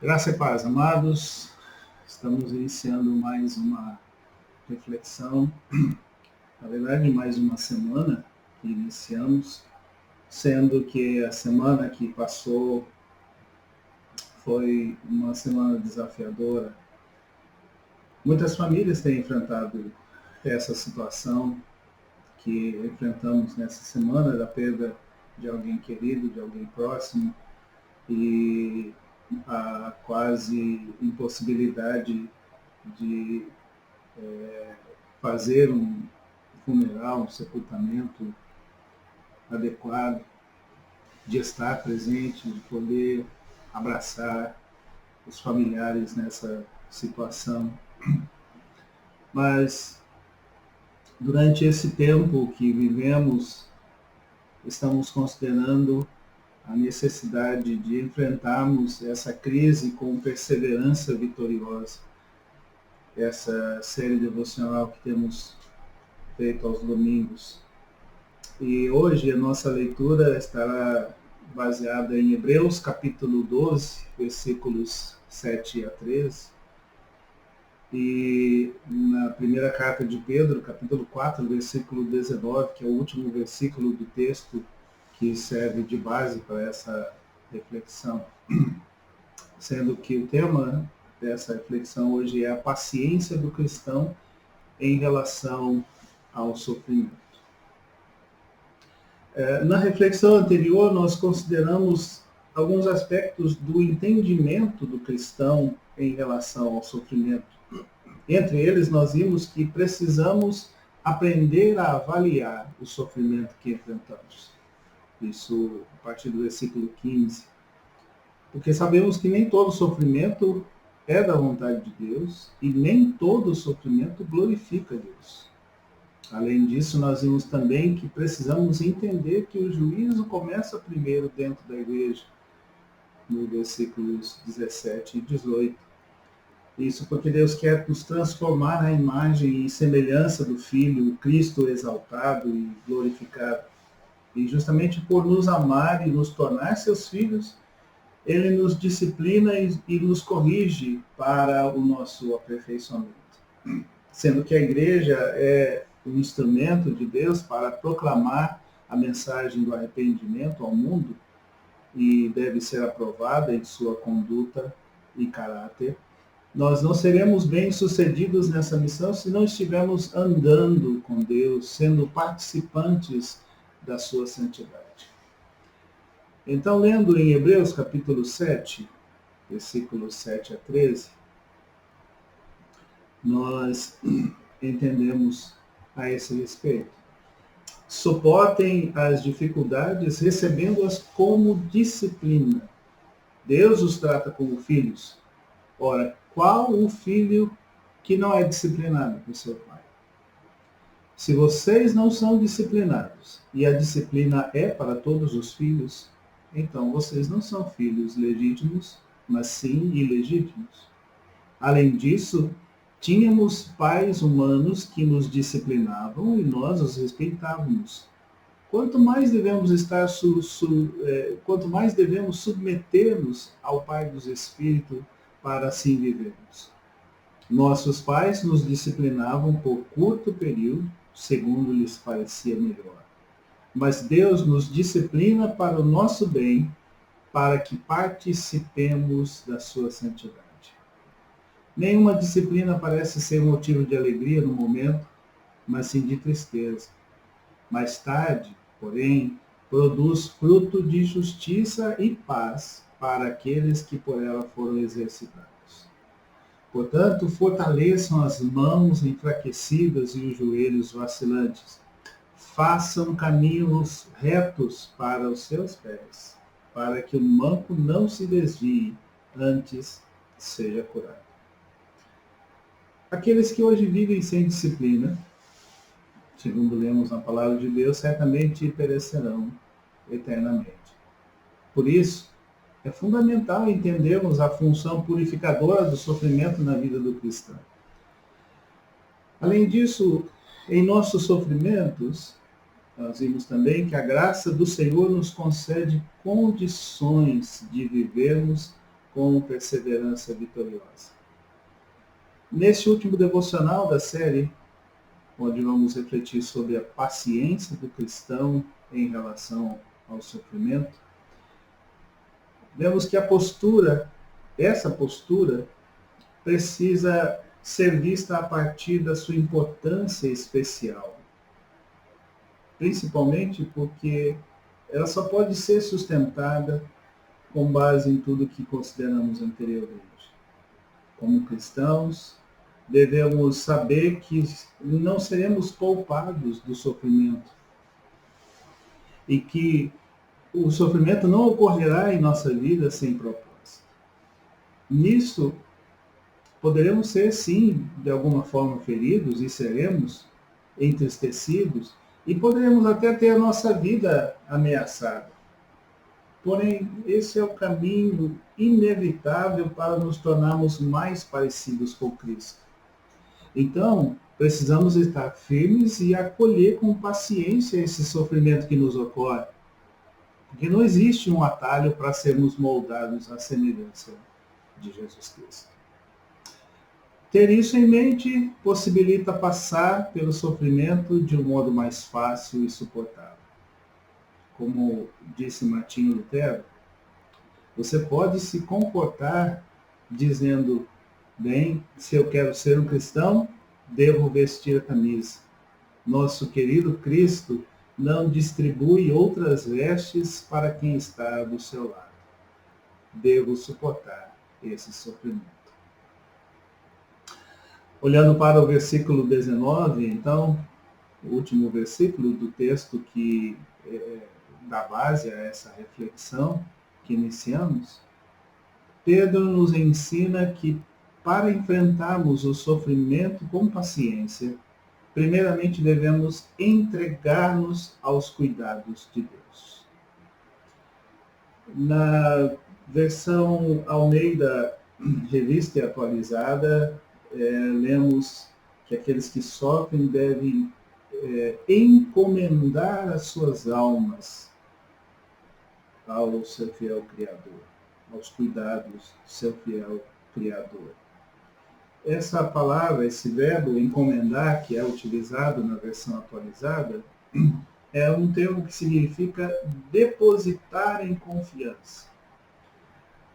Graça e paz, amados. Estamos iniciando mais uma reflexão, na verdade, mais uma semana que iniciamos, sendo que a semana que passou foi uma semana desafiadora. Muitas famílias têm enfrentado essa situação que enfrentamos nessa semana, da perda de alguém querido, de alguém próximo, e a quase impossibilidade de fazer um funeral, um sepultamento adequado, de estar presente, de poder abraçar os familiares nessa situação. Mas durante esse tempo que vivemos, estamos considerando a necessidade de enfrentarmos essa crise com perseverança vitoriosa. Essa série devocional que temos feito aos domingos. E hoje a nossa leitura estará baseada em Hebreus capítulo 12, versículos 7 a 13. E na primeira carta de Pedro, capítulo 4, versículo 19, que é o último versículo do texto que serve de base para essa reflexão. Sendo que o tema dessa reflexão hoje é a paciência do cristão em relação ao sofrimento. Na reflexão anterior, nós consideramos alguns aspectos do entendimento do cristão em relação ao sofrimento. Entre eles, nós vimos que precisamos aprender a avaliar o sofrimento que enfrentamos. Isso a partir do versículo 15. Porque sabemos que nem todo sofrimento é da vontade de Deus e nem todo sofrimento glorifica Deus. Além disso, nós vimos também que precisamos entender que o juízo começa primeiro dentro da igreja, no versículos 17 e 18. Isso porque Deus quer nos transformar na imagem e semelhança do Filho, o Cristo exaltado e glorificado. E justamente por nos amar e nos tornar seus filhos, Ele nos disciplina e nos corrige para o nosso aperfeiçoamento. Sendo que a igreja é um instrumento de Deus para proclamar a mensagem do arrependimento ao mundo e deve ser aprovada em sua conduta e caráter. Nós não seremos bem-sucedidos nessa missão se não estivermos andando com Deus, sendo participantes da sua santidade. Então, lendo em Hebreus capítulo 7, versículos 7 a 13, nós entendemos a esse respeito. Suportem as dificuldades recebendo-as como disciplina. Deus os trata como filhos. Ora, qual o filho que não é disciplinado por seu pai? Se vocês não são disciplinados, e a disciplina é para todos os filhos, então vocês não são filhos legítimos, mas sim ilegítimos. Além disso, tínhamos pais humanos que nos disciplinavam e nós os respeitávamos. Quanto mais devemos submeter-nos ao Pai dos Espíritos para assim vivermos. Nossos pais nos disciplinavam por curto período, segundo lhes parecia melhor. Mas Deus nos disciplina para o nosso bem, para que participemos da sua santidade. Nenhuma disciplina parece ser motivo de alegria no momento, mas sim de tristeza. Mais tarde, porém, produz fruto de justiça e paz para aqueles que por ela foram exercitados. Portanto, fortaleçam as mãos enfraquecidas e os joelhos vacilantes. Façam caminhos retos para os seus pés, para que o manco não se desvie, antes seja curado. Aqueles que hoje vivem sem disciplina, segundo lemos na palavra de Deus, certamente perecerão eternamente. Por isso, é fundamental entendermos a função purificadora do sofrimento na vida do cristão. Além disso, em nossos sofrimentos, nós vimos também que a graça do Senhor nos concede condições de vivermos com perseverança vitoriosa. Neste último devocional da série, onde vamos refletir sobre a paciência do cristão em relação ao sofrimento, vemos que essa postura, precisa ser vista a partir da sua importância especial, principalmente porque ela só pode ser sustentada com base em tudo que consideramos anteriormente. Como cristãos, devemos saber que não seremos poupados do sofrimento e que o sofrimento não ocorrerá em nossa vida sem propósito. Nisso, poderemos ser, sim, de alguma forma feridos e seremos entristecidos e poderemos até ter a nossa vida ameaçada. Porém, esse é o caminho inevitável para nos tornarmos mais parecidos com Cristo. Então, precisamos estar firmes e acolher com paciência esse sofrimento que nos ocorre. Porque não existe um atalho para sermos moldados à semelhança de Jesus Cristo. Ter isso em mente possibilita passar pelo sofrimento de um modo mais fácil e suportável. Como disse Martinho Lutero, você pode se comportar dizendo: bem, se eu quero ser um cristão, devo vestir a camisa. Nosso querido Cristo não distribui outras vestes para quem está do seu lado. Devo suportar esse sofrimento. Olhando para o versículo 19, então, o último versículo do texto que dá base a essa reflexão que iniciamos, Pedro nos ensina que para enfrentarmos o sofrimento com paciência, primeiramente devemos entregar-nos aos cuidados de Deus. Na versão Almeida, revista e atualizada, lemos que aqueles que sofrem devem encomendar as suas almas ao seu fiel Criador, aos cuidados do seu fiel Criador. Essa palavra, esse verbo encomendar, que é utilizado na versão atualizada, é um termo que significa depositar em confiança.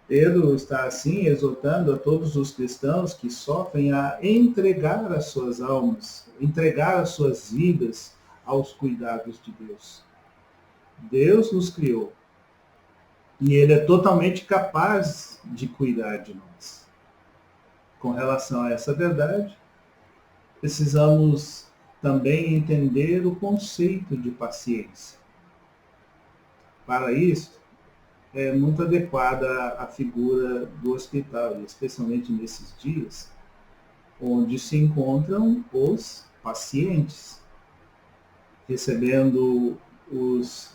Pedro está assim exortando a todos os cristãos que sofrem a entregar as suas almas, entregar as suas vidas aos cuidados de Deus. Deus nos criou e Ele é totalmente capaz de cuidar de nós. Com relação a essa verdade, precisamos também entender o conceito de paciência. Para isso, é muito adequada a figura do hospital, especialmente nesses dias, onde se encontram os pacientes, recebendo os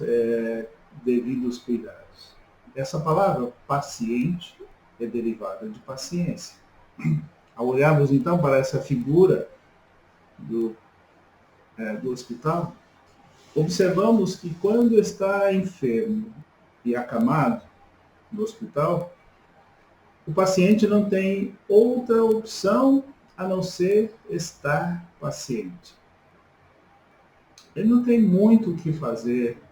devidos cuidados. Essa palavra, paciente, é derivada de paciência. Ao olharmos então para essa figura do hospital, observamos que quando está enfermo e acamado no hospital, o paciente não tem outra opção a não ser estar paciente. Ele não tem muito o que fazer,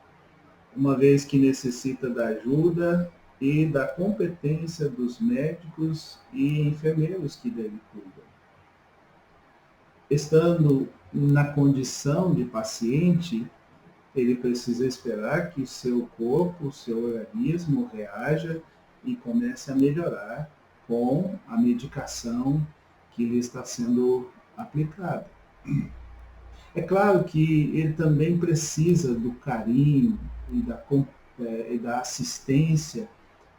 uma vez que necessita da ajuda e da competência dos médicos e enfermeiros que dele cuidam. Estando na condição de paciente, ele precisa esperar que seu corpo, o seu organismo reaja e comece a melhorar com a medicação que lhe está sendo aplicada. É claro que ele também precisa do carinho e da assistência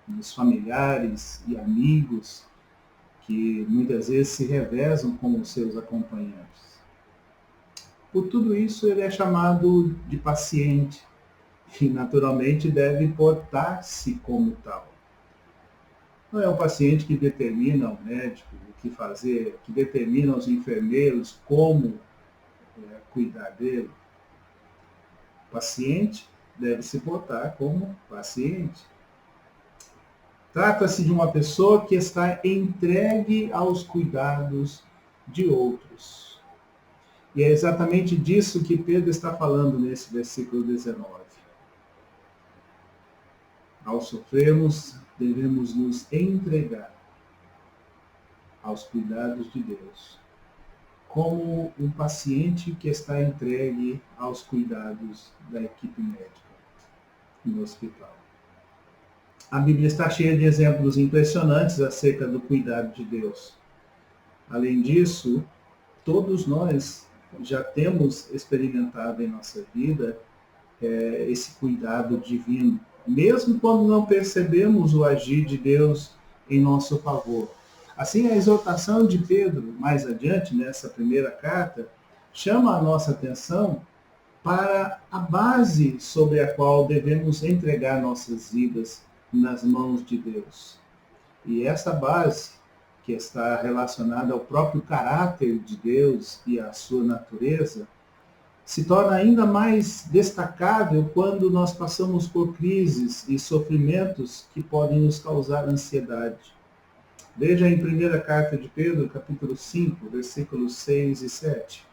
dos familiares e amigos que muitas vezes se revezam com os seus acompanhantes. Por tudo isso, ele é chamado de paciente e, naturalmente, deve portar-se como tal. Não é o paciente que determina ao médico o que fazer, que determina aos enfermeiros como cuidar dele. O paciente deve se portar como paciente. Trata-se de uma pessoa que está entregue aos cuidados de outros. E é exatamente disso que Pedro está falando nesse versículo 19. Ao sofrermos, devemos nos entregar aos cuidados de Deus, como um paciente que está entregue aos cuidados da equipe médica no hospital. A Bíblia está cheia de exemplos impressionantes acerca do cuidado de Deus. Além disso, todos nós já temos experimentado em nossa vida esse cuidado divino, mesmo quando não percebemos o agir de Deus em nosso favor. Assim, a exortação de Pedro, mais adiante, nessa primeira carta, chama a nossa atenção para a base sobre a qual devemos entregar nossas vidas nas mãos de Deus. E essa base, que está relacionada ao próprio caráter de Deus e à sua natureza, se torna ainda mais destacável quando nós passamos por crises e sofrimentos que podem nos causar ansiedade. Veja em 1ª carta de Pedro, capítulo 5, versículos 6 e 7.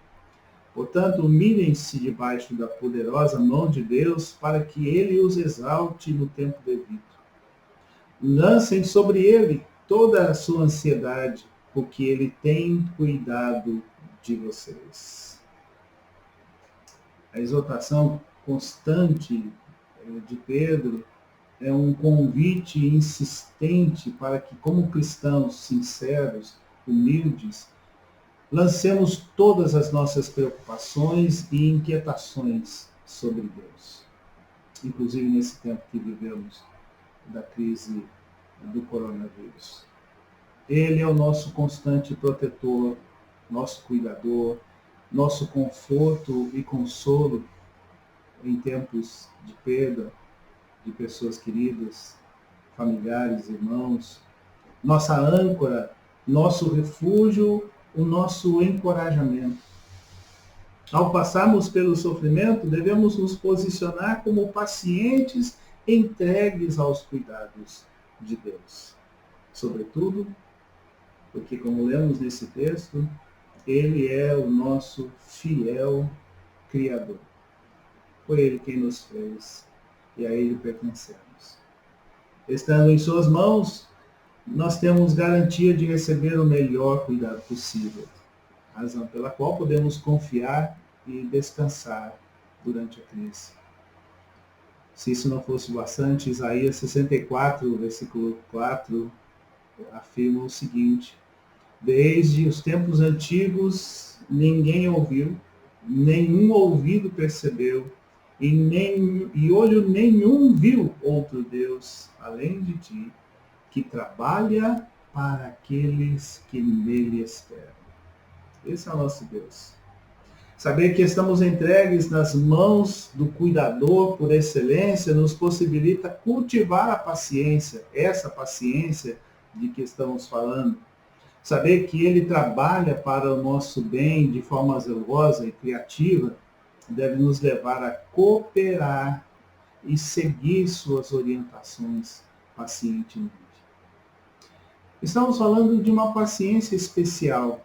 Portanto, humilhem-se debaixo da poderosa mão de Deus, para que ele os exalte no tempo devido. Lancem sobre ele toda a sua ansiedade, porque ele tem cuidado de vocês. A exortação constante de Pedro é um convite insistente para que, como cristãos sinceros, humildes, lancemos todas as nossas preocupações e inquietações sobre Deus. Inclusive nesse tempo que vivemos da crise do coronavírus. Ele é o nosso constante protetor, nosso cuidador, nosso conforto e consolo em tempos de perda de pessoas queridas, familiares, irmãos, nossa âncora, nosso refúgio, o nosso encorajamento. Ao passarmos pelo sofrimento, devemos nos posicionar como pacientes entregues aos cuidados de Deus. Sobretudo, porque, como lemos nesse texto, Ele é o nosso fiel Criador. Foi Ele quem nos fez e a Ele pertencemos. Estando em suas mãos, nós temos garantia de receber o melhor cuidado possível, razão pela qual podemos confiar e descansar durante a crise. Se isso não fosse bastante, Isaías 64, versículo 4, afirma o seguinte: desde os tempos antigos ninguém ouviu, nenhum ouvido percebeu, e olho nenhum viu outro Deus, além de ti, que trabalha para aqueles que nele esperam. Esse é o nosso Deus. Saber que estamos entregues nas mãos do cuidador por excelência nos possibilita cultivar a paciência, essa paciência de que estamos falando. Saber que ele trabalha para o nosso bem de forma zelosa e criativa deve nos levar a cooperar e seguir suas orientações pacientemente. Estamos falando de uma paciência especial,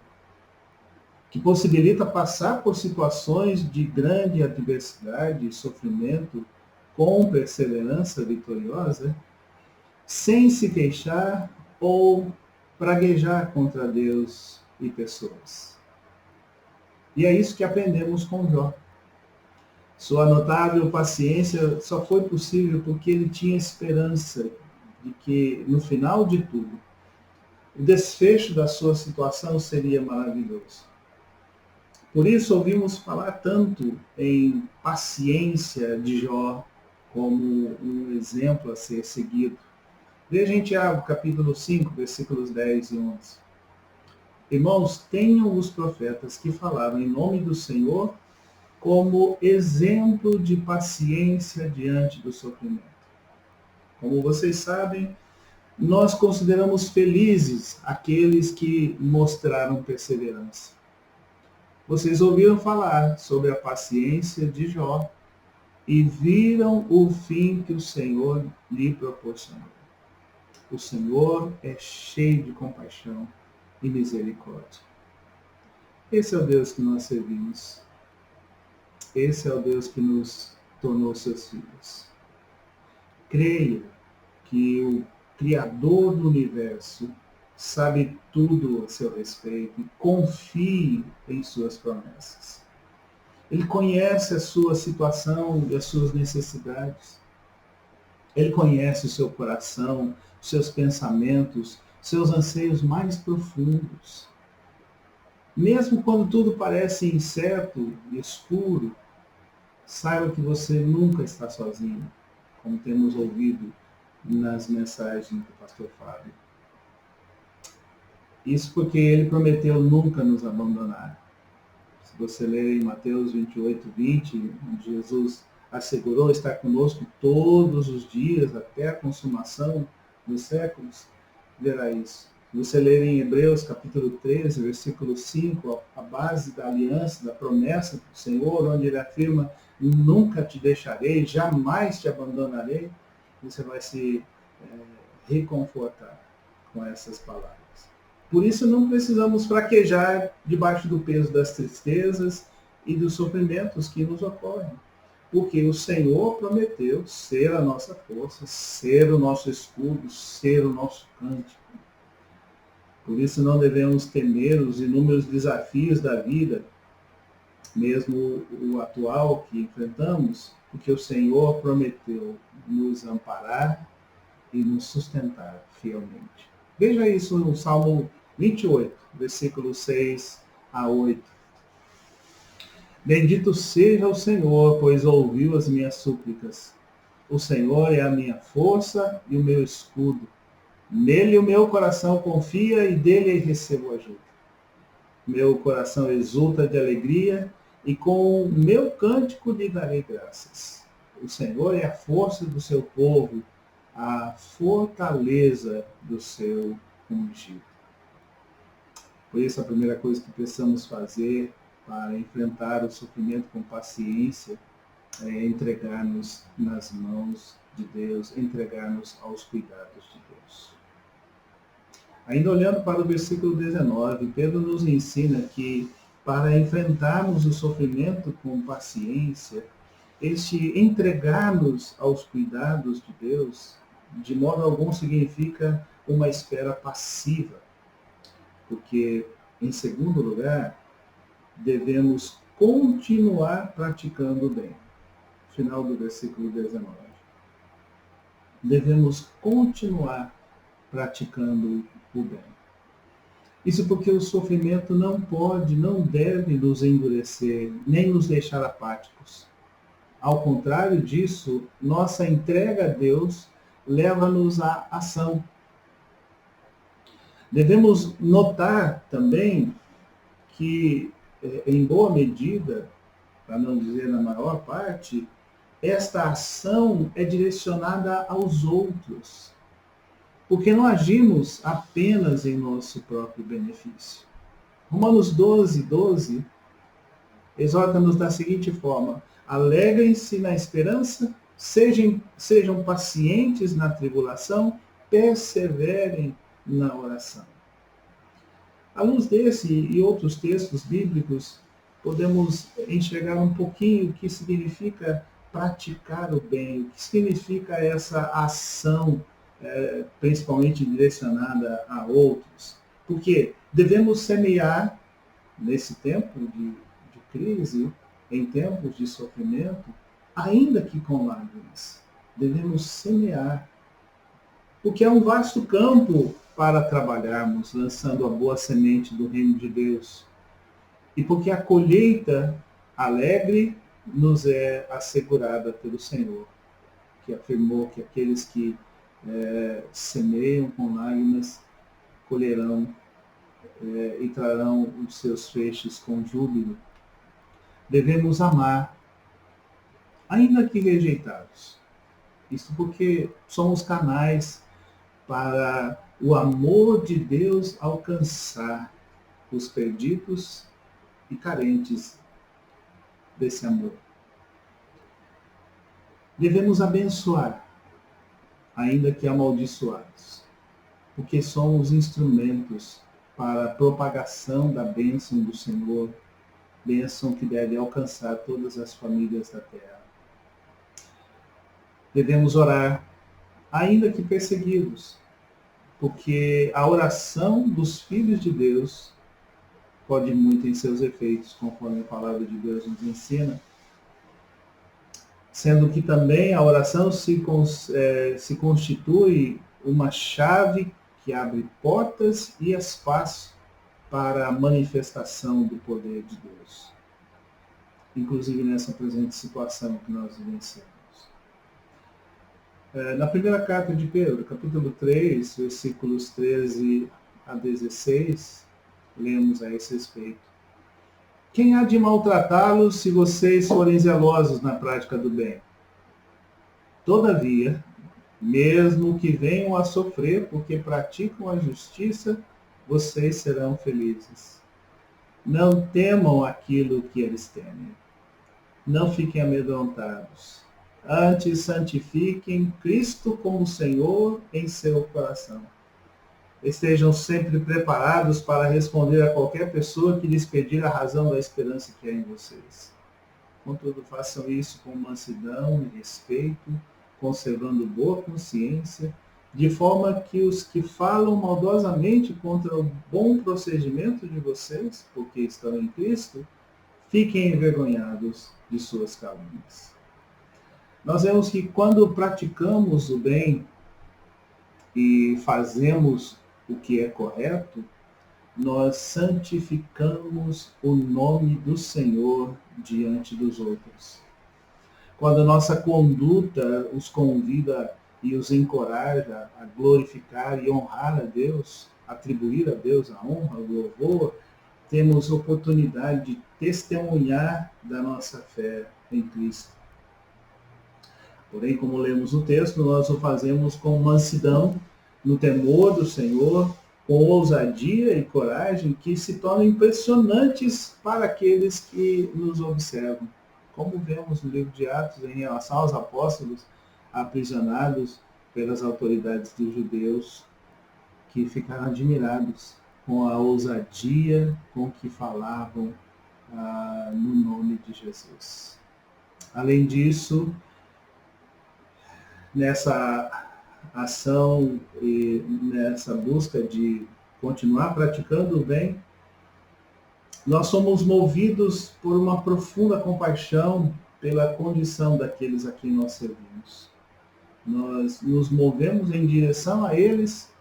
que possibilita passar por situações de grande adversidade e sofrimento com perseverança vitoriosa, sem se queixar ou praguejar contra Deus e pessoas. E é isso que aprendemos com Jó. Sua notável paciência só foi possível porque ele tinha esperança de que, no final de tudo, o desfecho da sua situação seria maravilhoso. Por isso ouvimos falar tanto em paciência de Jó como um exemplo a ser seguido. Veja em Tiago, capítulo 5, versículos 10 e 11. Irmãos, tenham os profetas que falaram em nome do Senhor como exemplo de paciência diante do sofrimento. Como vocês sabem, nós consideramos felizes aqueles que mostraram perseverança. Vocês ouviram falar sobre a paciência de Jó e viram o fim que o Senhor lhe proporcionou. O Senhor é cheio de compaixão e misericórdia. Esse é o Deus que nós servimos. Esse é o Deus que nos tornou seus filhos. Creia que o Criador do Universo sabe tudo a seu respeito e confie em suas promessas. Ele conhece a sua situação e as suas necessidades. Ele conhece o seu coração, seus pensamentos, seus anseios mais profundos. Mesmo quando tudo parece incerto e escuro, saiba que você nunca está sozinho, como temos ouvido nas mensagens do pastor Fábio. Isso porque ele prometeu nunca nos abandonar. Se você ler em Mateus 28, 20, onde Jesus assegurou estar conosco todos os dias até a consumação dos séculos, verá isso. Se você ler em Hebreus capítulo 13, versículo 5, a base da aliança, da promessa do Senhor, onde ele afirma: nunca te deixarei, jamais te abandonarei, você vai se reconfortar com essas palavras. Por isso não precisamos fraquejar debaixo do peso das tristezas e dos sofrimentos que nos ocorrem. Porque o Senhor prometeu ser a nossa força, ser o nosso escudo, ser o nosso cântico. Por isso não devemos temer os inúmeros desafios da vida, mesmo o atual que enfrentamos, porque o Senhor prometeu nos amparar e nos sustentar fielmente. Veja isso no Salmo 28, versículos 6 a 8. Bendito seja o Senhor, pois ouviu as minhas súplicas. O Senhor é a minha força e o meu escudo. Nele o meu coração confia e dele recebo ajuda. Meu coração exulta de alegria e com o meu cântico lhe darei graças. O Senhor é a força do seu povo, a fortaleza do seu ungido. Por isso, a primeira coisa que precisamos fazer para enfrentar o sofrimento com paciência é entregar-nos nas mãos de Deus, entregar-nos aos cuidados de Deus. Ainda olhando para o versículo 19, Pedro nos ensina que para enfrentarmos o sofrimento com paciência, este entregar-nos aos cuidados de Deus, de modo algum significa uma espera passiva, porque, em segundo lugar, devemos continuar praticando o bem. Final do versículo 19. Devemos continuar praticando o bem. Isso porque o sofrimento não pode, não deve nos endurecer, nem nos deixar apáticos. Ao contrário disso, nossa entrega a Deus leva-nos à ação. Devemos notar também que, em boa medida, para não dizer na maior parte, esta ação é direcionada aos outros, porque não agimos apenas em nosso próprio benefício. Romanos 12, 12 exorta-nos da seguinte forma: alegrem-se na esperança, sejam pacientes na tribulação, perseverem na oração. À luz desse e outros textos bíblicos, podemos enxergar um pouquinho o que significa praticar o bem, o que significa essa ação, principalmente direcionada a outros. Porque devemos semear, nesse tempo de crise, em tempos de sofrimento, ainda que com lágrimas. Devemos semear, porque é um vasto campo para trabalharmos, lançando a boa semente do reino de Deus. E porque a colheita alegre nos é assegurada pelo Senhor, que afirmou que aqueles que semeiam com lágrimas colherão e trarão os seus feixes com júbilo. Devemos amar, ainda que rejeitados. Isso porque somos canais para o amor de Deus alcançar os perdidos e carentes desse amor. Devemos abençoar, ainda que amaldiçoados. porque somos instrumentos para a propagação da bênção do Senhor, bênção que deve alcançar todas as famílias da terra. Devemos orar, ainda que perseguidos, porque a oração dos filhos de Deus pode muito em seus efeitos, conforme a palavra de Deus nos ensina, sendo que também a oração se constitui uma chave que abre portas e espaço para a manifestação do poder de Deus, inclusive nessa presente situação que nós vivenciamos. Na primeira carta de Pedro, capítulo 3, versículos 13 a 16, lemos a esse respeito. Quem há de maltratá-los se vocês forem zelosos na prática do bem? Todavia, mesmo que venham a sofrer porque praticam a justiça, vocês serão felizes. Não temam aquilo que eles temem. Não fiquem amedrontados. Antes santifiquem Cristo como Senhor em seu coração. Estejam sempre preparados para responder a qualquer pessoa que lhes pedir a razão da esperança que há em vocês. Contudo, façam isso com mansidão e respeito, conservando boa consciência, de forma que os que falam maldosamente contra o bom procedimento de vocês, porque estão em Cristo, fiquem envergonhados de suas calúnias. Nós vemos que quando praticamos o bem e fazemos o que é correto, nós santificamos o nome do Senhor diante dos outros. Quando a nossa conduta os convida e os encoraja a glorificar e honrar a Deus, atribuir a Deus a honra, o louvor, temos oportunidade de testemunhar da nossa fé em Cristo. Porém, como lemos o texto, nós o fazemos com mansidão, no temor do Senhor, com ousadia e coragem que se tornam impressionantes para aqueles que nos observam. Como vemos no livro de Atos em relação aos apóstolos aprisionados pelas autoridades dos judeus, que ficaram admirados com a ousadia com que falavam no nome de Jesus. Além disso, nessa ação e nessa busca de continuar praticando o bem, nós somos movidos por uma profunda compaixão pela condição daqueles a quem nós servimos. Nós nos movemos em direção a eles,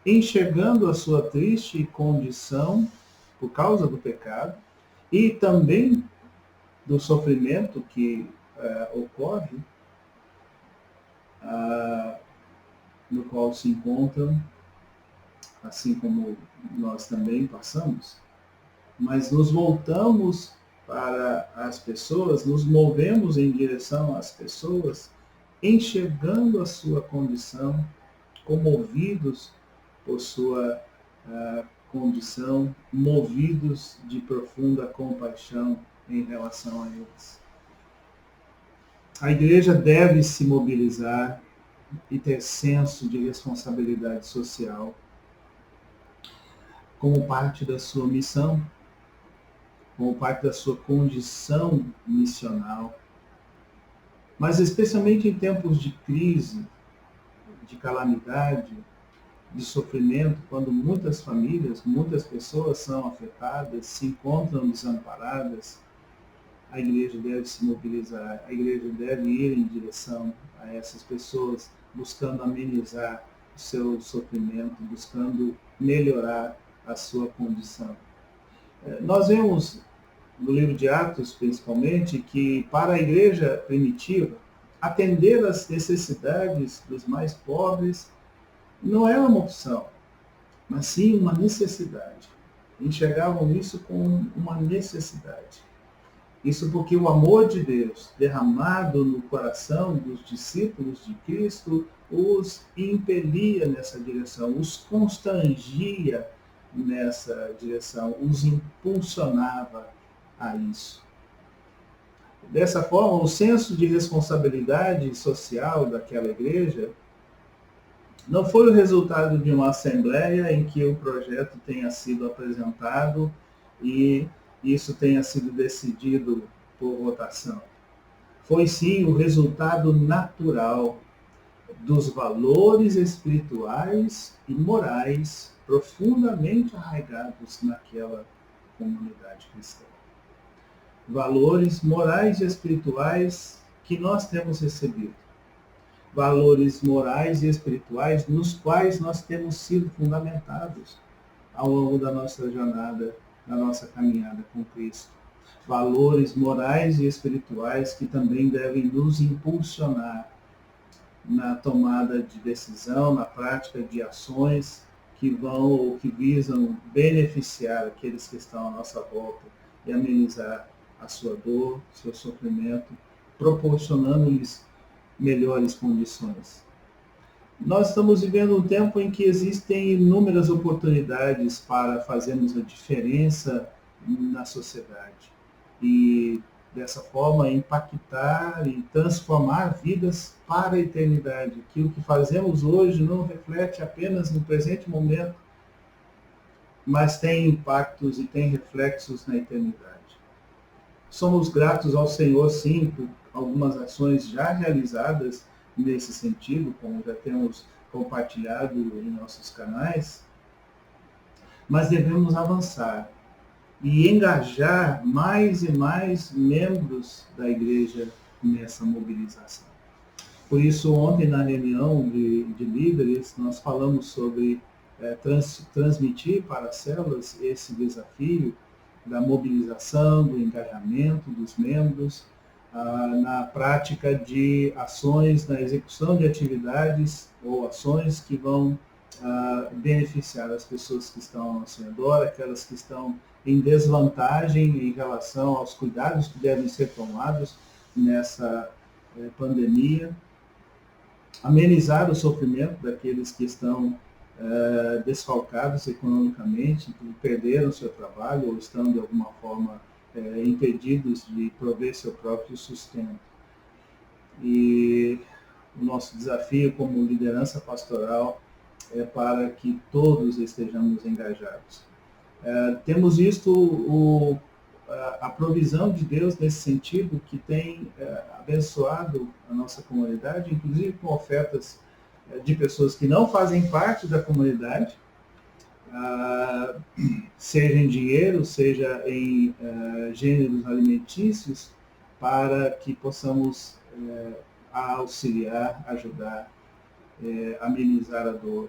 enxergando a sua triste condição por causa do pecado e também do sofrimento que ocorre, no qual se encontram, assim como nós também passamos, mas nos voltamos para as pessoas, nos movemos em direção às pessoas, enxergando a sua condição, comovidos por sua condição, movidos de profunda compaixão em relação a eles. A igreja deve se mobilizar e ter senso de responsabilidade social como parte da sua missão, como parte da sua condição missional, mas especialmente em tempos de crise, de calamidade, de sofrimento, quando muitas famílias, muitas pessoas são afetadas, se encontram desamparadas, a igreja deve se mobilizar, a igreja deve ir em direção a essas pessoas, buscando amenizar o seu sofrimento, buscando melhorar a sua condição. Nós vemos no livro de Atos, principalmente, que para a igreja primitiva, atender às necessidades dos mais pobres não era uma opção, mas sim uma necessidade. Enxergavam isso como uma necessidade. Isso porque o amor de Deus derramado no coração dos discípulos de Cristo os impelia nessa direção, os constrangia nessa direção, os impulsionava a isso. Dessa forma, o senso de responsabilidade social daquela igreja Não foi o resultado de uma assembleia em que o projeto tenha sido apresentado e isso tenha sido decidido por votação. Foi sim o resultado natural dos valores espirituais e morais profundamente arraigados naquela comunidade cristã. Valores morais e espirituais que nós temos recebido. Valores morais e espirituais nos quais nós temos sido fundamentados ao longo da nossa jornada, da nossa caminhada com Cristo. Valores morais e espirituais que também devem nos impulsionar na tomada de decisão, na prática de ações que vão ou que visam beneficiar aqueles que estão à nossa volta e amenizar a sua dor, seu sofrimento, proporcionando-lhes melhores condições. Nós estamos vivendo um tempo em que existem inúmeras oportunidades para fazermos a diferença na sociedade e dessa forma impactar e transformar vidas para a eternidade. Que o que fazemos hoje não reflete apenas no presente momento, mas tem impactos e tem reflexos na eternidade. Somos gratos ao Senhor, sim, por algumas ações já realizadas nesse sentido, como já temos compartilhado em nossos canais, mas devemos avançar e engajar mais e mais membros da igreja nessa mobilização. Por isso, ontem na reunião de líderes, nós falamos sobre transmitir para as células esse desafio da mobilização, do engajamento dos membros, na prática de ações, na execução de atividades ou ações que vão beneficiar as pessoas que estão ao nosso redor, aquelas que estão em desvantagem em relação aos cuidados que devem ser tomados nessa pandemia, amenizar o sofrimento daqueles que estão desfalcados economicamente, que perderam seu trabalho ou estão de alguma forma impedidos de prover seu próprio sustento. E o nosso desafio como liderança pastoral é para que todos estejamos engajados. Temos visto a provisão de Deus nesse sentido, que tem abençoado a nossa comunidade, inclusive com ofertas de pessoas que não fazem parte da comunidade, seja em dinheiro, seja em gêneros alimentícios, para que possamos auxiliar, ajudar, amenizar a dor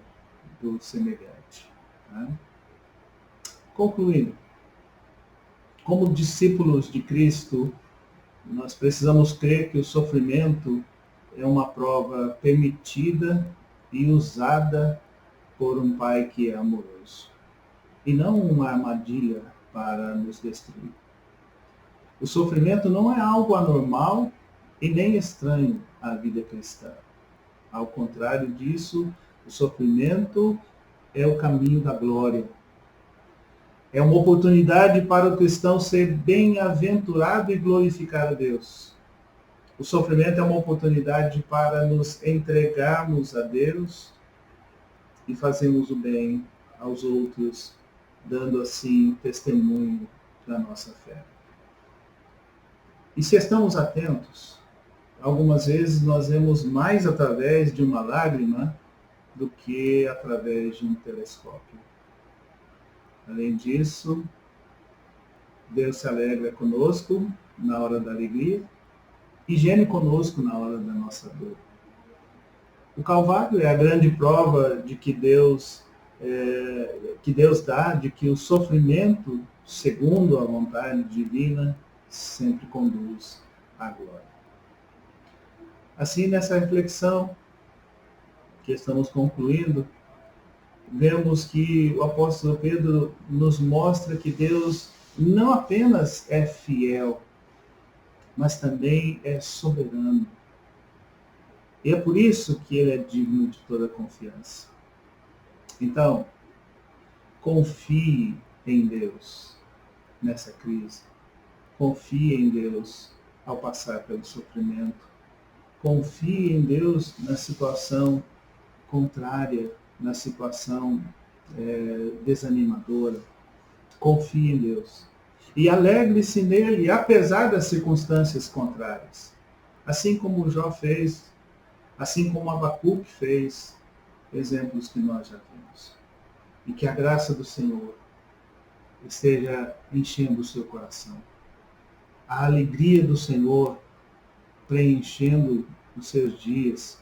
do semelhante. Né? Concluindo, como discípulos de Cristo, nós precisamos crer que o sofrimento é uma prova permitida e usada por um Pai que é amoroso, e não uma armadilha para nos destruir. O sofrimento não é algo anormal e nem estranho à vida cristã. Ao contrário disso, o sofrimento é o caminho da glória. É uma oportunidade para o cristão ser bem-aventurado e glorificar a Deus. O sofrimento é uma oportunidade para nos entregarmos a Deus e fazermos o bem aos outros, dando assim testemunho da nossa fé. E se estamos atentos, algumas vezes nós vemos mais através de uma lágrima do que através de um telescópio. Além disso, Deus se alegra conosco na hora da alegria e geme conosco na hora da nossa dor. O Calvário é a grande prova de que Deus dá, de que o sofrimento, segundo a vontade divina, sempre conduz à glória. Assim, nessa reflexão que estamos concluindo, vemos que o apóstolo Pedro nos mostra que Deus não apenas é fiel, mas também é soberano. E é por isso que ele é digno de toda confiança. Então, confie em Deus nessa crise. Confie em Deus ao passar pelo sofrimento. Confie em Deus na situação contrária, na situação desanimadora, confie em Deus. E alegre-se nele, apesar das circunstâncias contrárias. Assim como Jó fez, assim como Abacuque fez, exemplos que nós já temos. E que a graça do Senhor esteja enchendo o seu coração. A alegria do Senhor preenchendo os seus dias.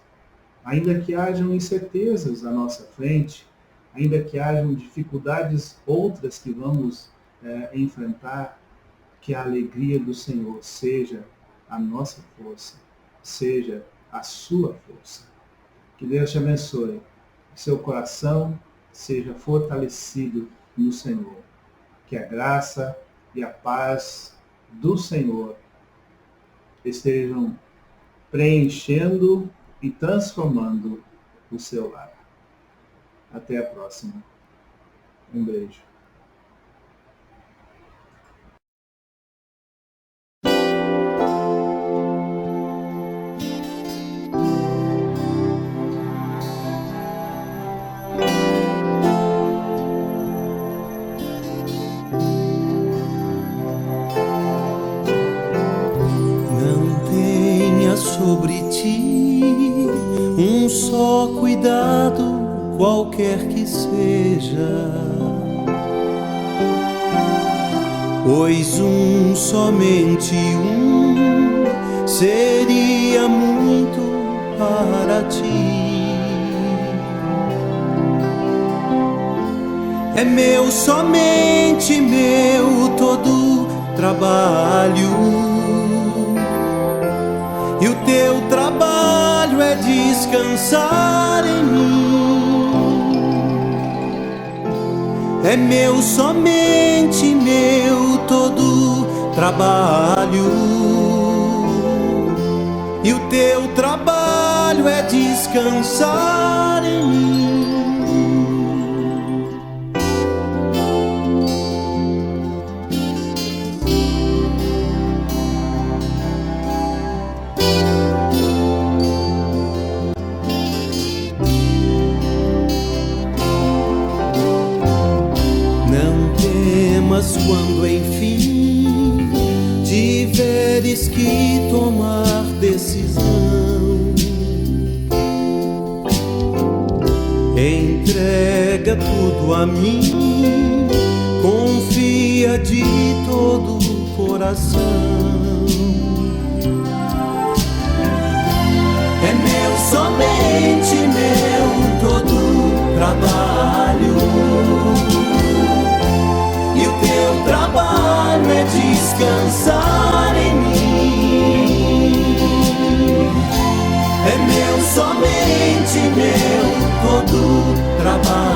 Ainda que hajam incertezas à nossa frente, ainda que hajam dificuldades outras que vamos enfrentar, que a alegria do Senhor seja a nossa força, seja a sua força. Que Deus te abençoe. Seu coração seja fortalecido no Senhor. Que a graça e a paz do Senhor estejam preenchendo e transformando o seu lar. Até a próxima. Um beijo. Sobre ti um só cuidado, qualquer que seja, pois somente seria muito para ti. É meu, somente meu, todo trabalho. E o teu trabalho é descansar em mim. É meu, somente meu, todo trabalho. E o teu trabalho é descansar em mim. Quando enfim tiveres que tomar decisão, entrega tudo a mim, confia de todo o coração. É meu, somente meu, todo trabalho. E o teu trabalho é descansar em mim. É meu, somente meu, todo trabalho.